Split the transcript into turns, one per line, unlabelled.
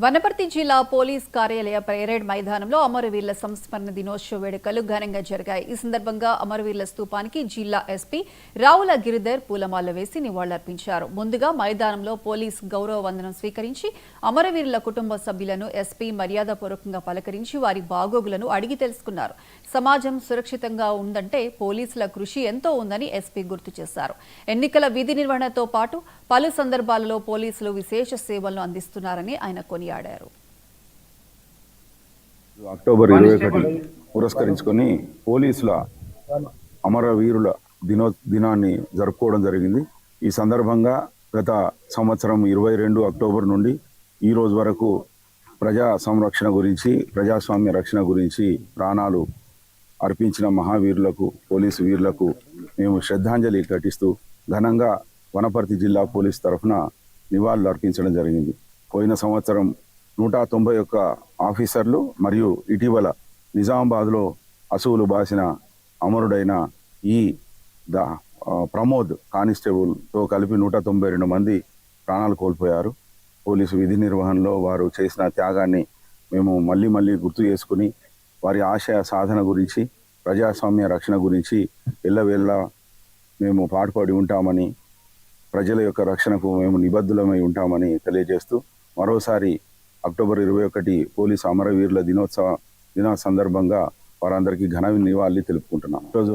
వనపర్తి జిల్లా పోలీస్ కార్యాలయ పరేడ్ మైదానంలో అమరవీరుల సంస్మరణ దినోత్సవ వేడుకలు ఘనంగా జరిగాయి. ఈ సందర్భంగా అమరవీరుల స్తూపానికి జిల్లా ఎస్పీ రావుల గిరిధర్ పూలమాల వేసి నివాళులర్పించారు. ముందుగా మైదానంలో పోలీస్ గౌరవ వందనం స్వీకరించి అమరవీరుల కుటుంబ సభ్యులను ఎస్పీ మర్యాదపూర్వకంగా పలకరించి వారి బాగోగులను అడిగి తెలుసుకున్నారు. సమాజం సురక్షితంగా ఉందంటే పోలీసుల కృషి ఎంతో ఉందని ఎస్పీ గుర్తు చేశారు. ఎన్నికల విధి నిర్వహణతో పాటు పలు సందర్భాలలో పోలీసులు విశేష సేవలను అందిస్తున్నారని ఆయన కొనియాడారు.
అక్టోబర్ 21 పురస్కరించుకొని పోలీసుల అమరవీరుల దినాన్ని జరుపుకోవడం జరిగింది. ఈ సందర్భంగా గత సంవత్సరం 22 అక్టోబర్ నుండి ఈ రోజు వరకు ప్రజా సంరక్షణ గురించి, ప్రజాస్వామ్య రక్షణ గురించి ప్రాణాలు అర్పించిన మహావీరులకు, పోలీసు వీరులకు మేము శ్రద్ధాంజలి ఘటిస్తూ ఘనంగా వనపర్తి జిల్లా పోలీస్ తరఫున నివాళులు అర్పించడం జరిగింది. పోయిన సంవత్సరం 191 ఆఫీసర్లు మరియు ఇటీవల నిజామాబాద్లో అసువులు బాసిన అమరుడైన ఈ ప్రమోద్ కానిస్టేబుల్తో కలిపి 192 మంది ప్రాణాలు కోల్పోయారు. పోలీసు విధి నిర్వహణలో వారు చేసిన త్యాగాన్ని మేము మళ్ళీ గుర్తు చేసుకుని వారి ఆశయ సాధన గురించి, ప్రజాస్వామ్య రక్షణ గురించి ఎల్లవేళలా మేము పాటుపడి ఉంటామని, ప్రజల యొక్క రక్షణకు మేము నిబద్ధులమై ఉంటామని తెలియజేస్తూ మరోసారి అక్టోబర్ 21 పోలీసు అమరవీరుల దిన సందర్భంగా వారందరికీ ఘన నివాళులు తెలుపుకుంటున్నాం. ఈరోజు